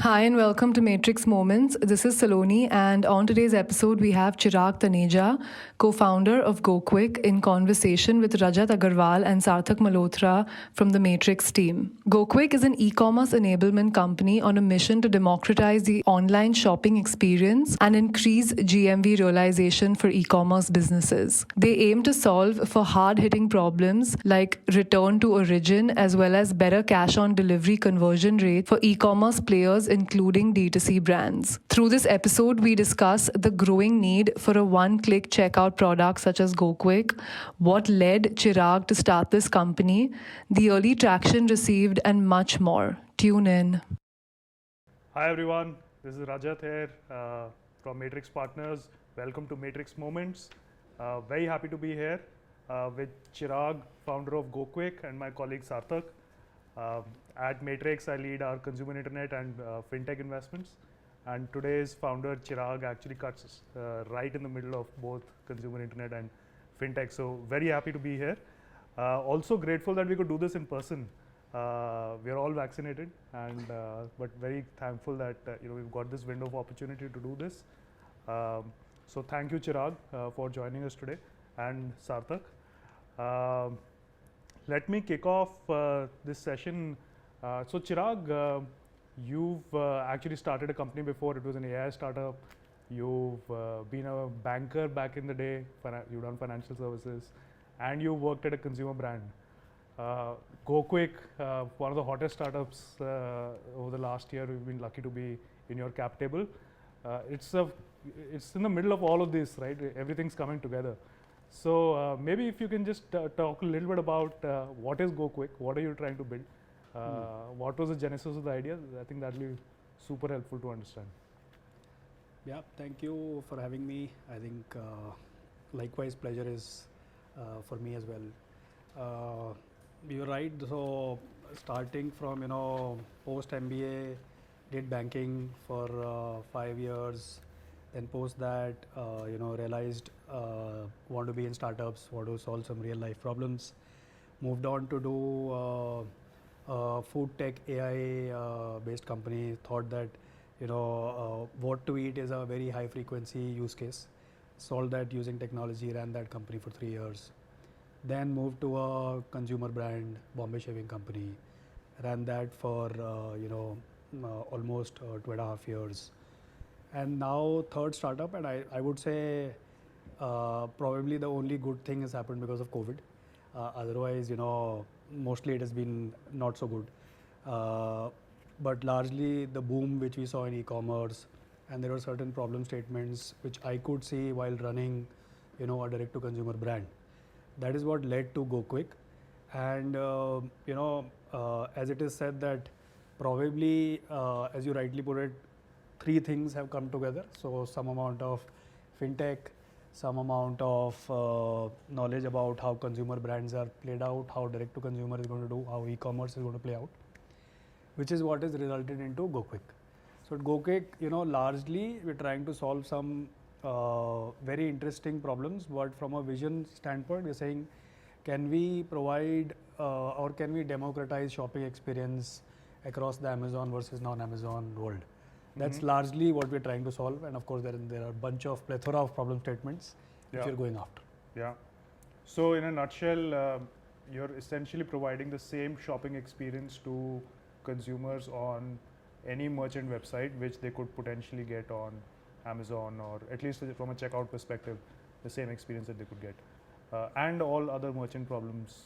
Hi and welcome to Matrix Moments. This is Saloni, and on today's episode, we have Chirag Taneja, co founder of GoKwik, in conversation with Rajat Agarwal and Sarthak Malhotra from the Matrix team. GoKwik is an e commerce enablement company on a mission to democratize the online shopping experience and increase GMV realization for e commerce businesses. They aim to solve for hard hitting problems like return to origin as well as better cash on delivery conversion rate for e commerce players, including D2C brands. Through this episode, we discuss the growing need for a one-click checkout product such as GoKwik, what led Chirag to start this company, the early traction received, and much more. Tune in. Hi everyone, this is Rajat here from Matrix Partners. Welcome to Matrix Moments. Very happy to be here with Chirag, founder of GoKwik, and my colleague Sarthak. At Matrix, I lead our consumer internet and fintech investments. And today's founder, Chirag, actually cuts right in the middle of both consumer internet and fintech. So very happy to be here. Also grateful that we could do this in person. We are all vaccinated, and but very thankful that we've got this window of opportunity to do this. So thank you, Chirag, for joining us today, and Sarthak. Let me kick off this session. So Chirag, you've actually started a company before. It was an AI startup. You've been a banker back in the day. You've done financial services, and you worked at a consumer brand. GoKwik, one of the hottest startups over the last year. We've been lucky to be in your cap table. It's in the middle of all of this, right? Everything's coming together. So maybe if you can just talk a little bit about what is GoKwik, what are you trying to build, what was the genesis of the idea? I think that will be super helpful to understand. Yeah, thank you for having me. I think likewise pleasure is for me as well. You're right. So starting from post MBA, did banking for 5 years. Then post that, realized want to be in startups, want to solve some real life problems. Moved on to do food tech AI based company. Thought that what to eat is a very high frequency use case. Solved that using technology. Ran that company for 3 years. Then moved to a consumer brand, Bombay Shaving Company. Ran that for almost 2.5 years. And now third startup, and I would say probably the only good thing has happened because of COVID. Otherwise, mostly it has been not so good. But largely the boom which we saw in e-commerce, and there were certain problem statements which I could see while running, a direct-to-consumer brand. That is what led to GoKwik. And as it is said that probably, as you rightly put it, 3 things have come together. So some amount of fintech, some amount of knowledge about how consumer brands are played out, how direct to consumer is going to do, how e-commerce is going to play out, which is what has resulted into GoKwik. So at GoKwik, largely we're trying to solve some very interesting problems, but from a vision standpoint, we're saying, can we provide or can we democratize shopping experience across the Amazon versus non-Amazon world? That's largely what we're trying to solve, and of course there are a bunch of plethora of problem statements which we're going after. Yeah. So in a nutshell, you're essentially providing the same shopping experience to consumers on any merchant website, which they could potentially get on Amazon, or at least from a checkout perspective, the same experience that they could get, and all other merchant problems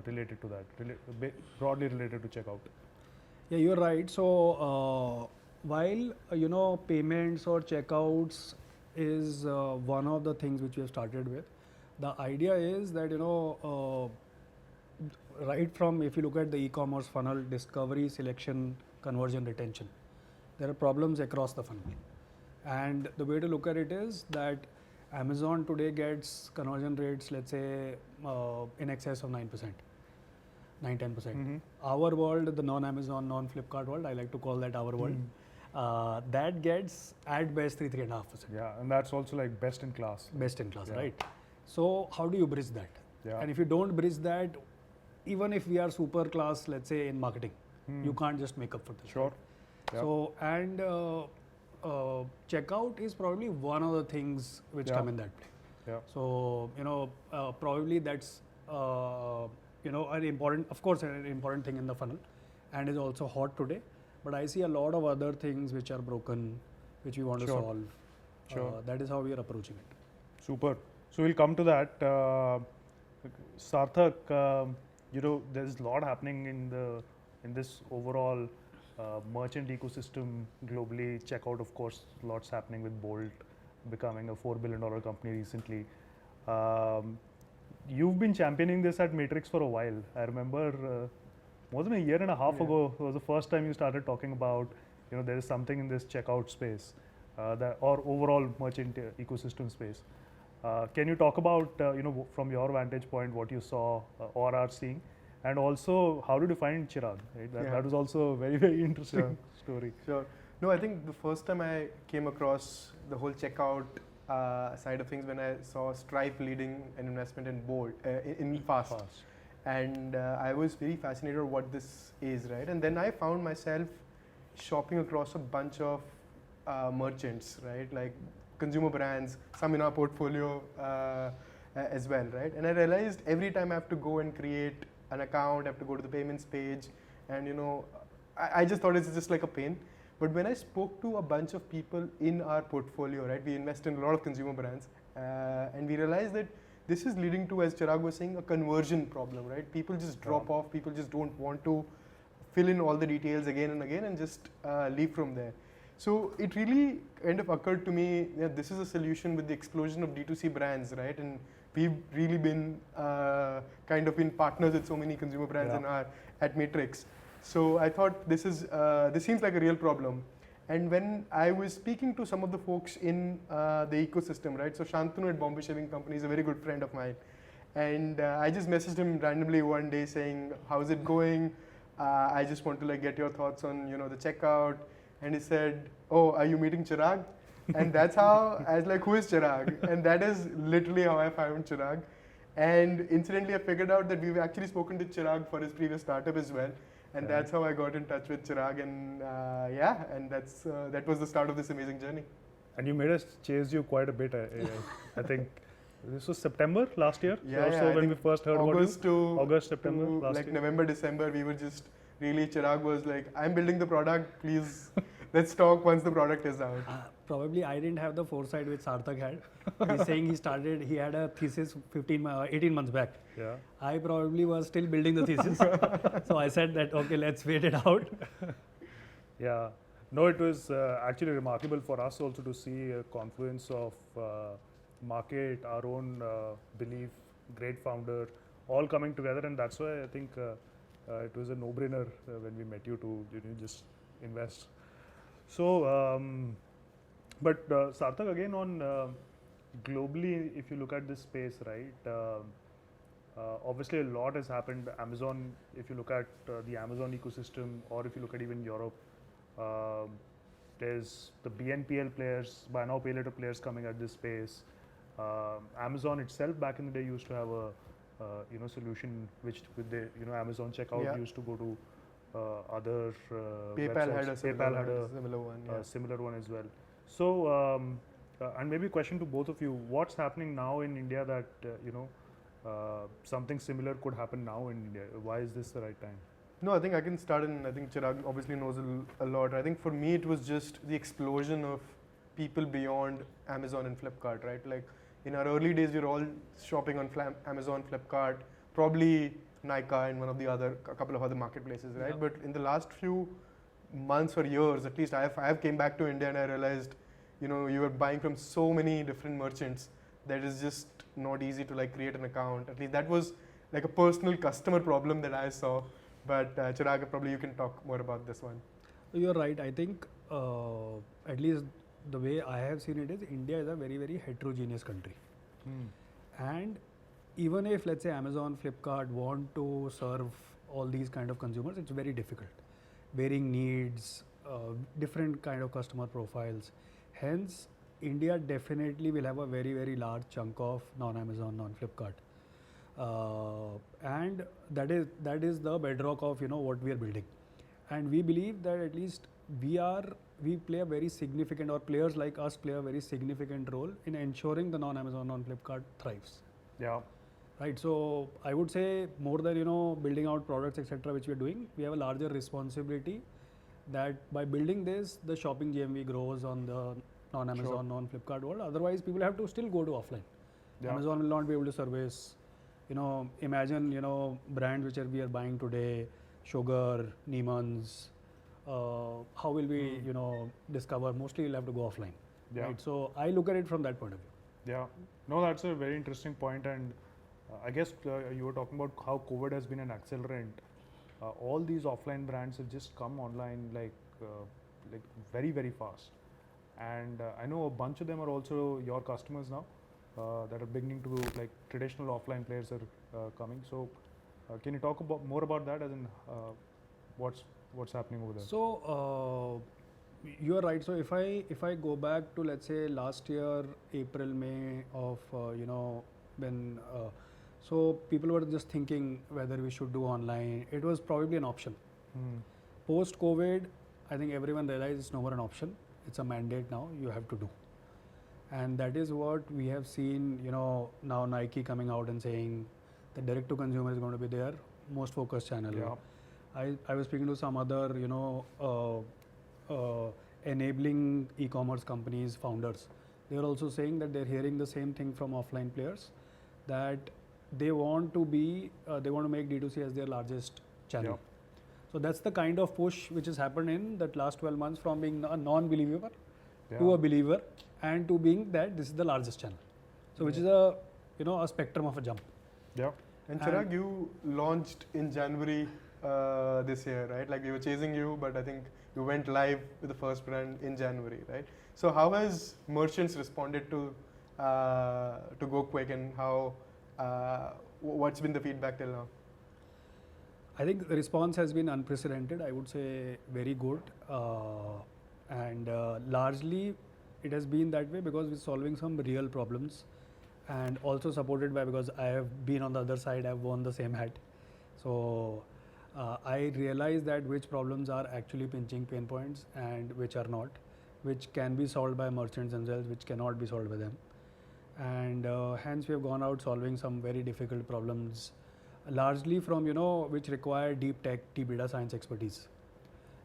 related to that, broadly related to checkout. Yeah, you're right. So while payments or checkouts is one of the things which we have started with, the idea is that right from, if you look at the e-commerce funnel, discovery, selection, conversion, retention, there are problems across the funnel. And the way to look at it is that Amazon today gets conversion rates, let's say in excess of 9%. 9-10%. Our world, the non-Amazon, non-Flipkart world, I like to call that our world. That gets at best 3-3.5%. Yeah, and that's also like best in class. Best in class, right? So how do you bridge that? Yeah. And if you don't bridge that, even if we are super class, let's say in marketing, you can't just make up for this. Sure. Yeah. So and checkout is probably one of the things which Yeah. come in that play. Yeah. So probably that's an important, of course, an important thing in the funnel, and is also hot today. But I see a lot of other things which are broken, which we want to Sure. solve. Sure. That is how we are approaching it. Super. So we'll come to that. Sarthak, there's a lot happening in this overall merchant ecosystem globally. Checkout, of course, lots happening with Bolt becoming a $4 billion company recently. You've been championing this at Matrix for a while. I remember more than a year and a half ago was the first time you started talking about, there is something in this checkout space, or overall merchant ecosystem space. Can you talk about, from your vantage point, what you saw or are seeing, and also how did you find Chirag? Right? That was also a very, very interesting story. Sure. No, I think the first time I came across the whole checkout side of things when I saw Stripe leading an investment in Bolt, in Fast. And I was very fascinated with what this is, right? And then I found myself shopping across a bunch of merchants, right? Like consumer brands, some in our portfolio as well, right? And I realized every time I have to go and create an account, I have to go to the payments page, and I just thought it's just like a pain. But when I spoke to a bunch of people in our portfolio, right, we invest in a lot of consumer brands, and we realized that this is leading to, as Chirag was saying, a conversion problem, right? People just drop off, people just don't want to fill in all the details again and again and just leave from there. So it really kind of occurred to me that this is a solution with the explosion of D2C brands, right? And we've really been kind of been partners with so many consumer brands at Matrix. So I thought this seems like a real problem. And when I was speaking to some of the folks in the ecosystem, right? So Shantanu at Bombay Shaving Company is a very good friend of mine. And I just messaged him randomly one day saying, how's it going? I just want to get your thoughts on, the checkout. And he said, oh, are you meeting Chirag? And that's how I was like, who is Chirag? And that is literally how I found Chirag. And incidentally, I figured out that we've actually spoken to Chirag for his previous startup as well. And that's how I got in touch with Chirag. And and that was the start of this amazing journey. And you made us chase you quite a bit. I think this was September last year. So when we first heard August about you. August, September to last year. November, December, we were just really, Chirag was like, I'm building the product, please let's talk once the product is out. Probably I didn't have the foresight which Sarthak had. He's saying he had a thesis 18 months back. Yeah. I probably was still building the thesis. So I said that, okay, let's wait it out. Yeah. No, it was actually remarkable for us also to see a confluence of market, our own belief, great founder, all coming together, and that's why I think it was a no-brainer when we met you to just invest. So, but Sarthak, again on globally, if you look at this space, right, obviously a lot has happened. Amazon, if you look at the Amazon ecosystem, or if you look at even Europe, there's the BNPL players, buy now pay later players coming at this space. Amazon itself back in the day used to have a solution which with the Amazon checkout used to go to other PayPal websites. had a similar one. Similar one as well. So and maybe a question to both of you: what's happening now in India that something similar could happen now in India? Why is this the right time? No, I think I can start, and I think Chirag obviously knows a lot. I think for me it was just the explosion of people beyond Amazon and Flipkart, right? Like in our early days, we were all shopping on Amazon, Flipkart, probably Nykaa and a couple of other marketplaces, right? Yeah. But in the last few months or years, at least I have came back to India and I realized, you are buying from so many different merchants that is just not easy to create an account. At least that was like a personal customer problem that I saw. But Chirag, probably you can talk more about this one. You're right. I think at least the way I have seen it is India is a very, very heterogeneous country. And even if, let's say, Amazon, Flipkart want to serve all these kind of consumers, it's very difficult. Varying needs, different kind of customer profiles. Hence, India definitely will have a very, very large chunk of non-Amazon, non-Flipkart. And that is the bedrock of what we are building. And we believe that at least we play a very significant, or players like us play a very significant role in ensuring the non-Amazon, non-Flipkart thrives. Yeah. Right. So I would say more than building out products, etc., which we are doing, we have a larger responsibility that by building this, the shopping GMV grows on the non-Amazon, non-Flipkart world. Otherwise, people have to still go to offline. Yeah. Amazon will not be able to service. Imagine brands which we are buying today, Sugar, Neiman's. How will we discover? Mostly, you'll have to go offline. Yeah. Right. So I look at it from that point of view. Yeah. No, that's a very interesting point, and I guess you were talking about how COVID has been an accelerant. All these offline brands have just come online like very, very fast. And I know a bunch of them are also your customers now that are beginning to, like, traditional offline players are coming. So can you talk more about that, as in what's happening over there? So you are right. So if I go back to, let's say, last year, April, May of when so people were just thinking whether we should do online. It was probably an option. Post COVID, I think everyone realized it's no more an option. It's a mandate now. You have to do, and that is what we have seen. Now Nike coming out and saying the direct to consumer is going to be their most focused channel. Yeah. I was speaking to some other enabling e-commerce companies founders. They are also saying that they're hearing the same thing from offline players, that they want to make D2C as their largest channel. Yeah. So that's the kind of push which has happened in that last 12 months, from being a non-believer Yeah. to a believer, and to being that this is the largest channel. So which is a spectrum of a jump. Yeah. And Chirag, you launched in January this year, right? Like, we were chasing you, but I think you went live with the first brand in January, right? So how has merchants responded to GoKwik, and how what's been the feedback till now? I think the response has been unprecedented. I would say very good, and largely it has been that way because we're solving some real problems, and also supported by, because I have been on the other side, I've worn the same hat. So I realize that which problems are actually pinching pain points and which are not, which can be solved by merchants themselves, which cannot be solved by them. And hence we have gone out solving some very difficult problems, largely from which require deep tech, deep data science expertise,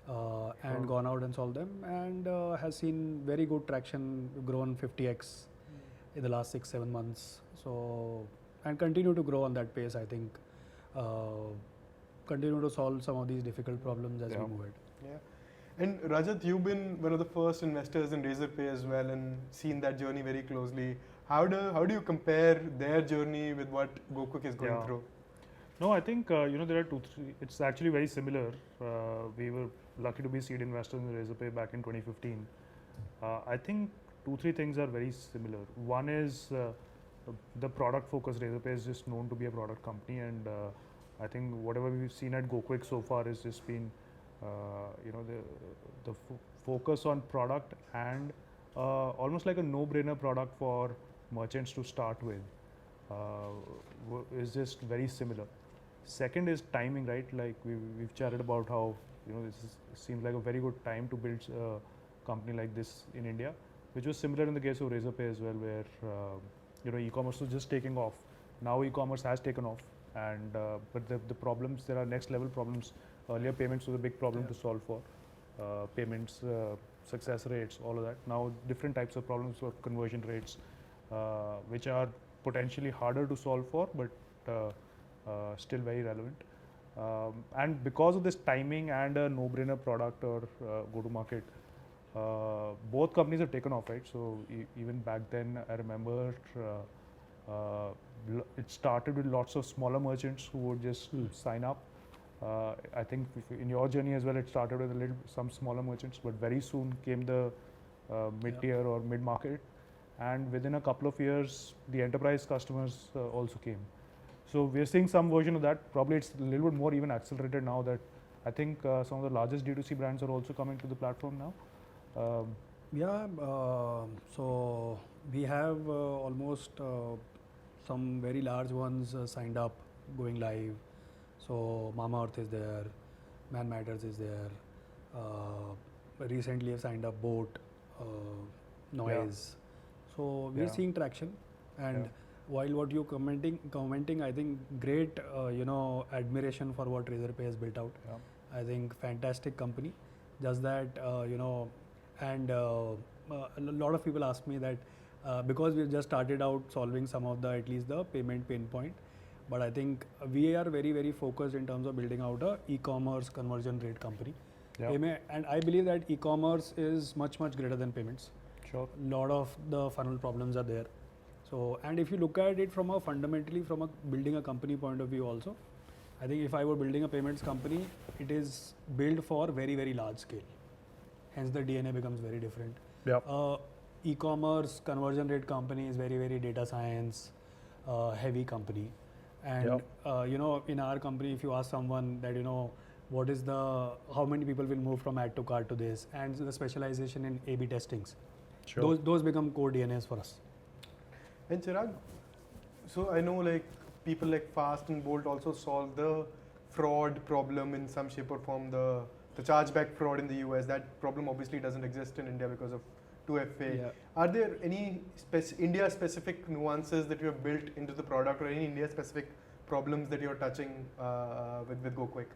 and gone out and solved them, and has seen very good traction. We've grown 50x in the last 6-7 months. So, and continue to grow on that pace. I think continue to solve some of these difficult problems as we move ahead. Yeah. And Rajat, you've been one of the first investors in Razorpay as well, and seen that journey very closely. How do you compare their journey with what GoKwik is going through? No, I think there are it's actually very similar. We were lucky to be seed investors in Razorpay back in 2015. I think 2-3 things are very similar. One is the product focus. Razorpay is just known to be a product company, and I think whatever we've seen at GoKwik so far has just been the focus on product, and almost like a no-brainer product for merchants to start with is just very similar. Second is timing, right? Like we've chatted about how this seems like a very good time to build a company like this in India, which was similar in the case of Razorpay as well, where e-commerce was just taking off. Now e-commerce has taken off, and but the problems, there are next level problems. Earlier payments was a big problem to solve for. Payments, success rates, all of that. Now different types of problems for conversion rates, which are potentially harder to solve for, but still very relevant. And because of this timing and a no-brainer product or go-to-market, both companies have taken off, right? So even back then, I remember it started with lots of smaller merchants who would just sign up. I think in your journey as well, it started with some smaller merchants, but very soon came the mid-tier or mid-market, and within a couple of years, the enterprise customers also came. So we are seeing some version of that. Probably it's a little bit more even accelerated now that I think some of the largest D2C brands are also coming to the platform now. So we have almost some very large ones signed up, going live. So Mamaearth is there, Man Matters is there, recently have signed up Boat, Noise. So we're Yeah. seeing traction. And while what you're commenting, I think great, admiration for what Razorpay has built out. Yeah. I think fantastic company. Just that, and a lot of people ask me that because we've just started out solving some of at least the payment pain point. But I think we are very, very focused in terms of building out a e-commerce conversion rate company. Yeah. And I believe that e-commerce is much, much greater than payments. Sure. A lot of the funnel problems are there. So, and if you look at it from fundamentally from a building a company point of view also, I think if I were building a payments company, it is built for very, very large scale. Hence the DNA becomes very different. Yeah. E-commerce conversion rate company is very, very data science heavy company. And in our company, if you ask someone that what is how many people will move from add to cart to this, and the specialization in A/B testings, Sure. those become core DNAs for us. And Chirag, so I know like people like Fast and Bolt also solve the fraud problem in some shape or form, the chargeback fraud in the US. That problem obviously doesn't exist in India because of 2FA. Yeah. Are there any India-specific nuances that you have built into the product, or any India-specific problems that you're touching with GoKwik?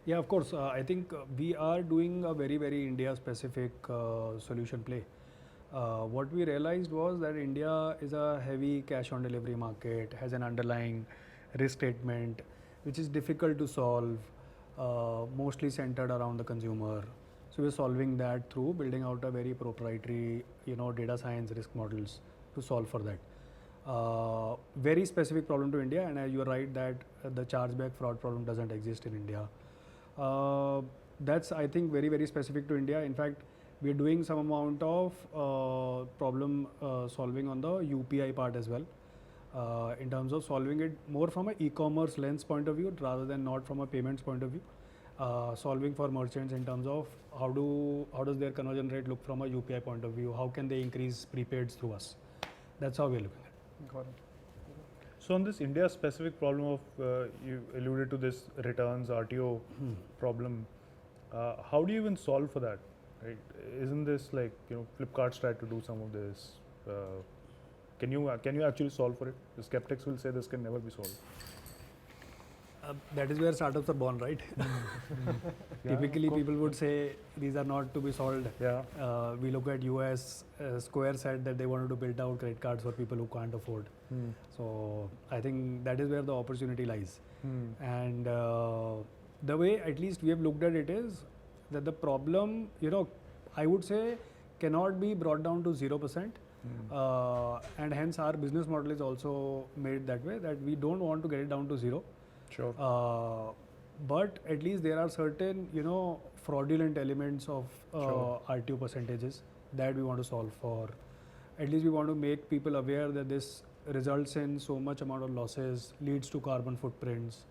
Yeah, of course. I think we are doing a very, very India-specific solution play. What we realized was that India is a heavy cash-on-delivery market, has an underlying risk statement, which is difficult to solve, mostly centered around the consumer. So we're solving that through building out a very proprietary, data science risk models to solve for that. Very specific problem to India, and you're right that the chargeback fraud problem doesn't exist in India. That's, I think, very, very specific to India. In fact, we're doing some amount of problem solving on the UPI part as well, in terms of solving it more from an e-commerce lens point of view rather than not from a payments point of view. Solving for merchants in terms of how does their conversion rate look from a UPI point of view? How can they increase prepaids through us? That's how we're looking at it. Got it. So on this India-specific problem of you alluded to this returns RTO problem, how do you even solve for that? Right? Isn't this like Flipkart's tried to do some of this? Can you actually solve for it? The skeptics will say this can never be solved. That is where startups are born, right? Typically, people would say these are not to be solved. Yeah. We look at US. Square said that they wanted to build out credit cards for people who can't afford. So I think that is where the opportunity lies. And the way at least we have looked at it is that the problem, I would say, cannot be brought down to 0%. And hence our business model is also made that way, that we don't want to get it down to 0. Sure. But at least there are certain, fraudulent elements of Sure. RTO percentages that we want to solve for. At least we want to make people aware that this results in so much amount of losses, leads to carbon footprints,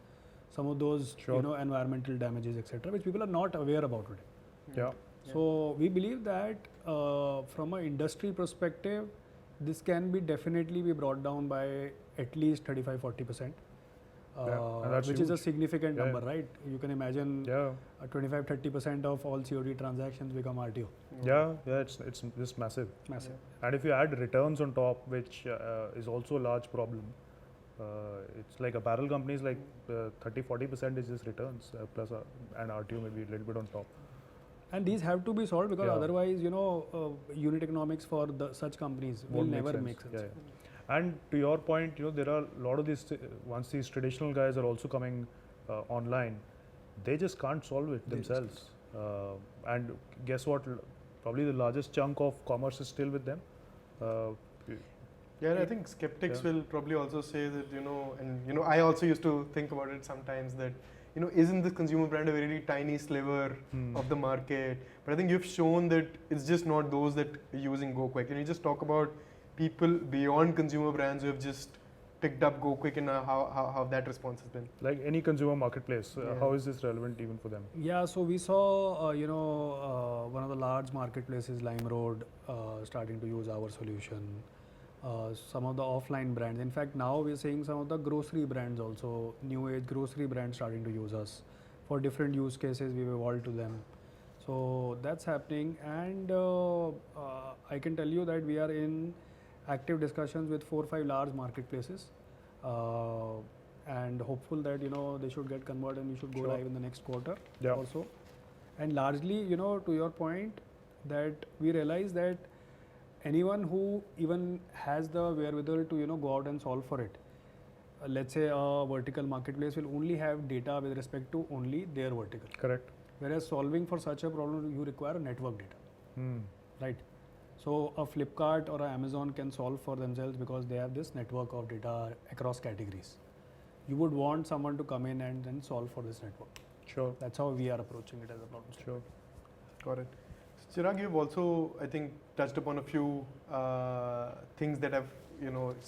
some of those, Sure. environmental damages, etc., which people are not aware about today. Yeah. So we believe that from an industry perspective, this can definitely be brought down by at least 35-40%. And that's which is a huge. significant Yeah. number, right? You can imagine 25-30% of all COD transactions become RTO. Yeah, it's just massive. Massive. And if you add returns on top, which is also a large problem, it's like apparel companies like 30-40% is just returns plus and RTO maybe a little bit on top. And these have to be solved because Yeah. otherwise, unit economics for such companies will Won't never sense. make sense. Yeah. And to your point, there are a lot of these, once these traditional guys are also coming online, they just can't solve it themselves. And guess what? Probably the largest chunk of commerce is still with them. Yeah, and I think skeptics Yeah. will probably also say that, and I also used to think about it sometimes that, isn't this consumer brand a very tiny sliver of the market? But I think you've shown that it's just not those that are using GoKwik. Can you just talk about people beyond consumer brands who have just picked up GoKwik and how that response has been? Like any consumer marketplace, Yeah. how is this relevant even for them? Yeah, so we saw, one of the large marketplaces, LimeRoad, starting to use our solution. Some of the offline brands. In fact, now we're seeing some of the grocery brands also, new age grocery brands starting to use us. For different use cases, we've evolved to them. So that's happening, and I can tell you that we are in active discussions with 4 or 5 large marketplaces, and hopeful that they should get converted and we should go Sure. live in the next quarter Yeah. or so. And largely, to your point, that we realize that anyone who even has the wherewithal to go out and solve for it, let's say a vertical marketplace will only have data with respect to only their vertical, Correct. whereas solving for such a problem you require a network data, Hmm. right? So a Flipkart or a Amazon can solve for themselves because they have this network of data across categories. You would want someone to come in and then solve for this network. Sure. That's how we are approaching it as a problem. Sure. Got it. So Chirag, you've also, I think, touched upon a few things that have,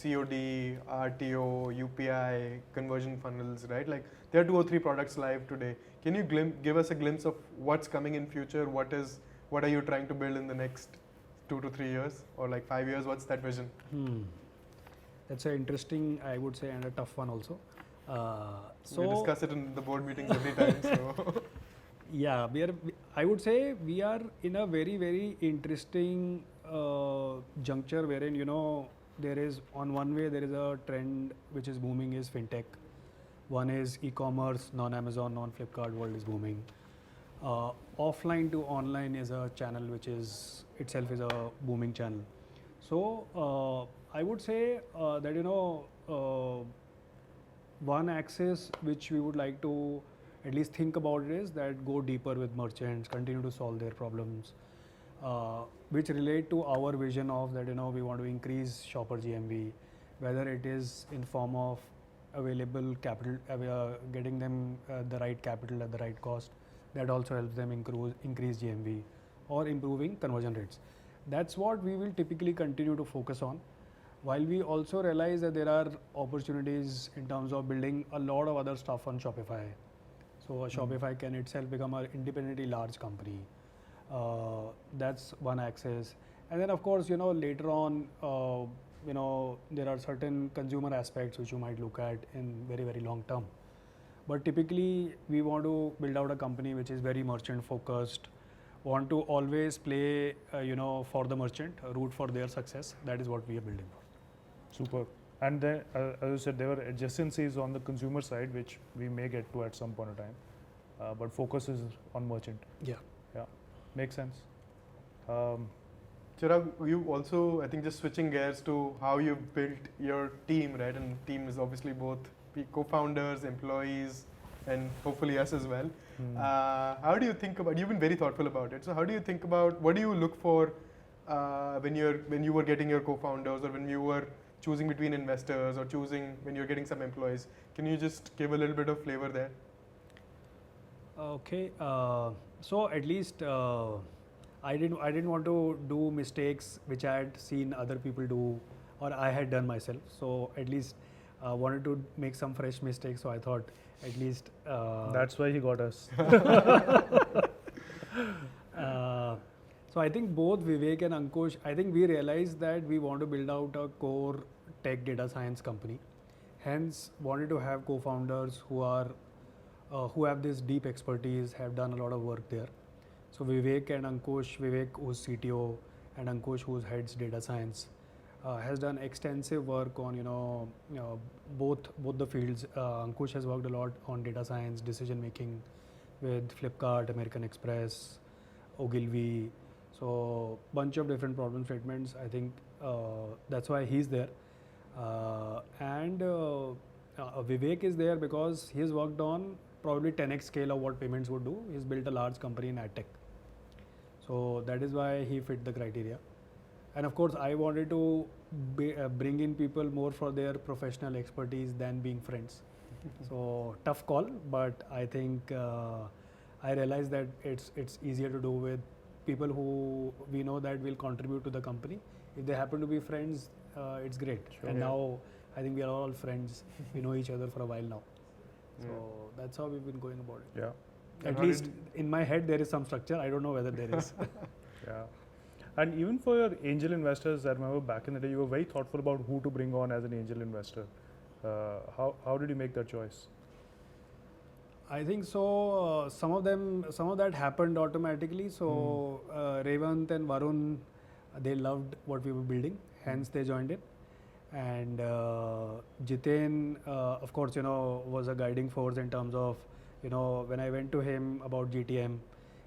COD, RTO, UPI, conversion funnels, right? Like there are 2 or 3 products live today. Can you give us a glimpse of what's coming in future? What are you trying to build in the next 2 to 3 years or like 5 years? What's that vision? That's an interesting, I would say, and a tough one also. We discuss it in the board meetings every time. So Yeah, I would say we are in a very, very interesting juncture wherein, there is, on one way, there is a trend which is booming is fintech. One is e-commerce, non-Amazon, non-Flipkart world is booming. Offline to online is a channel which is itself is a booming channel. So I would say that, one axis which we would like to at least think about it is that go deeper with merchants, continue to solve their problems, which relate to our vision of that, we want to increase shopper GMV, whether it is in form of available capital, getting them the right capital at the right cost. That also helps them increase GMV or improving conversion rates. That's what we will typically continue to focus on. While we also realize that there are opportunities in terms of building a lot of other stuff on Shopify. So a Shopify can itself become an independently large company. That's one axis. And then of course, later on, there are certain consumer aspects which you might look at in very, very long term. But typically, we want to build out a company which is very merchant focused, want to always play, for the merchant, root for their success. That is what we are building for. Super. And then, as you said, there were adjacencies on the consumer side, which we may get to at some point of time. But focus is on merchant. Yeah. Yeah. Makes sense. Chirag, you also, I think, just switching gears to how you've built your team, right? And team is obviously both co-founders, employees, and hopefully us as well. How do you think about? You've been very thoughtful about it. So how do you think about? What do you look for when you were getting your co-founders, or when you were choosing between investors, or choosing when you're getting some employees? Can you just give a little bit of flavor there? Okay. So at least I didn't want to do mistakes which I had seen other people do, or I had done myself. So at least wanted to make some fresh mistakes. So I thought at least That's why he got us. So I think both Vivek and Ankush, I think we realized that we want to build out a core tech data science company. Hence, wanted to have co-founders who have this deep expertise, have done a lot of work there. So Vivek and Ankush, Vivek who's CTO and Ankush who's heads data science, has done extensive work on both the fields. Ankush has worked a lot on data science, decision making with Flipkart, American Express, Ogilvy. So bunch of different problem statements. I think that's why he's there. And Vivek is there because he's worked on probably 10x scale of what payments would do. He's built a large company in ad tech. So that is why he fit the criteria. And of course, I wanted to bring in people more for their professional expertise than being friends. So tough call, but I think I realized that it's easier to do with people who we know that will contribute to the company. If they happen to be friends, it's great. Sure. And now I think we are all friends. We know each other for a while now. So that's how we've been going about it. Yeah. At least in my head there is some structure. I don't know whether there is. Yeah. And even for your angel investors, I remember back in the day, you were very thoughtful about who to bring on as an angel investor. How did you make that choice? I think so. Some of that happened automatically. So Revant and Varun, they loved what we were building, hence they joined it. And Jiten, of course, was a guiding force in terms of, when I went to him about GTM,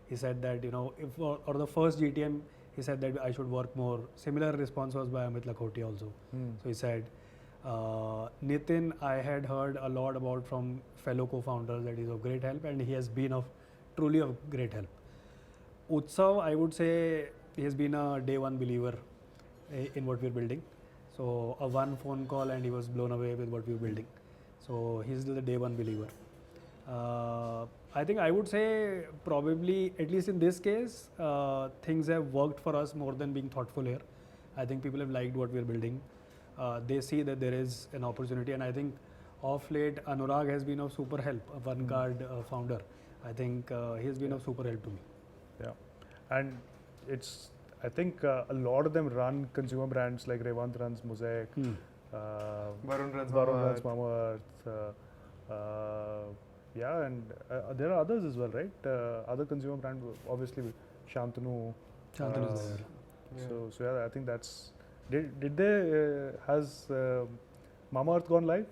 he said that, if or the first GTM, he said that I should work more. Similar response was by Amit Lakhoti also. So he said, Nitin, I had heard a lot about from fellow co-founders that he's of great help, and he has been truly of great help. Utsav, I would say he has been a day one believer in what we're building. So a one phone call and he was blown away with what we're building. So he's the day one believer. I think I would say probably, at least in this case, things have worked for us more than being thoughtful here. I think people have liked what we're building. They see that there is an opportunity, and I think of late Anurag has been of super help, a one card founder. I think he has been of super help to me. Yeah, and I think a lot of them run consumer brands, like Revant runs Mosaic, Varun runs Mama Earth. Yeah, and there are others as well, right? Other consumer brands, obviously Shantanu. Shantanu is there. So yeah, I think that's. Did they has Mama Earth gone live?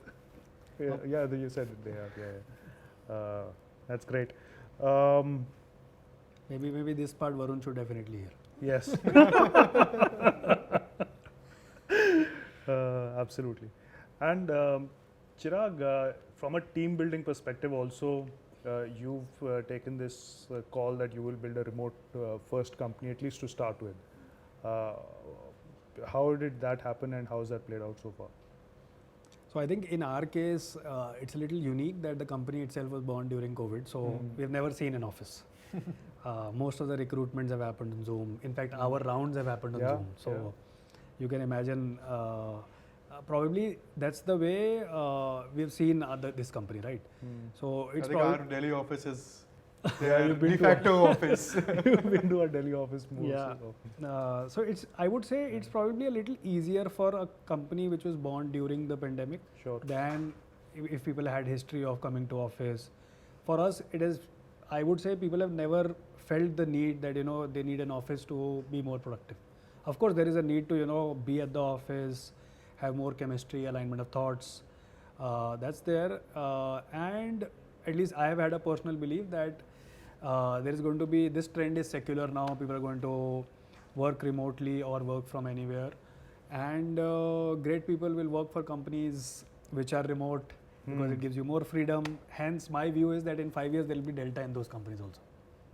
Yeah, you said it, they have. Yeah. That's great. Maybe this part Varun should definitely hear. Yes. Absolutely. And Chirag, from a team building perspective also, you've taken this call that you will build a remote first company, at least to start with. How did that happen, and how has that played out so far? So I think in our case, it's a little unique that the company itself was born during COVID. So we've never seen an office. Most of the recruitments have happened on Zoom. In fact, our rounds have happened on Zoom. So you can imagine, probably that's the way we've seen this company, right? So it's I think our Delhi office is you've been de facto office. You've been to our Delhi office more. Yeah. So I would say it's probably a little easier for a company which was born during the pandemic than if people had history of coming to office. For us, it is. I would say people have never felt the need that they need an office to be more productive. Of course, there is a need to be at the office, have more chemistry, alignment of thoughts. That's there, and at least I have had a personal belief that there is going to be, this trend is secular now. People are going to work remotely or work from anywhere, and great people will work for companies which are remote because it gives you more freedom. Hence, my view is that in 5 years there will be delta in those companies also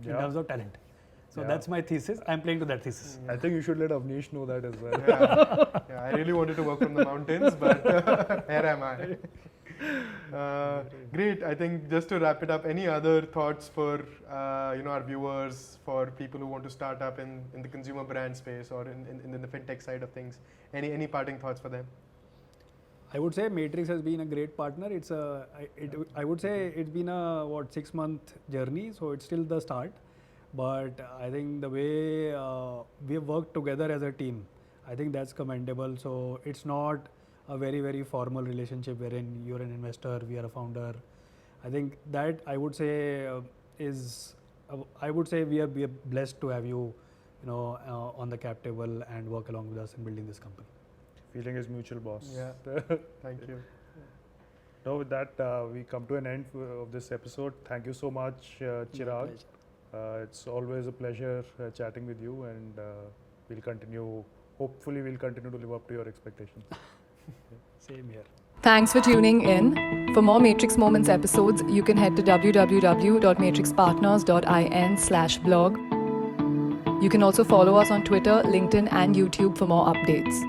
in terms of talent. So that's my thesis. I'm playing to that thesis. I think you should let Avnish know that as well. Yeah, I really wanted to work from the mountains, but here am I. Great. I think just to wrap it up, any other thoughts for our viewers, for people who want to start up in the consumer brand space or in the fintech side of things? Any parting thoughts for them? I would say Matrix has been a great partner. I would say it's been a 6-month journey, so it's still the start. But I think the way we have worked together as a team, I think that's commendable. So it's not a very, very formal relationship wherein you're an investor, we are a founder. I think that I would say we are blessed to have you, on the cap table and work along with us in building this company. Feeling is mutual, boss. Yeah. Thank you. Now with that, we come to an end of this episode. Thank you so much, Chirag. It's always a pleasure chatting with you, and we'll continue. Hopefully, we'll continue to live up to your expectations. Same here. Thanks for tuning in. For more Matrix Moments episodes, you can head to www.matrixpartners.in/blog. You can also follow us on Twitter, LinkedIn, and YouTube for more updates.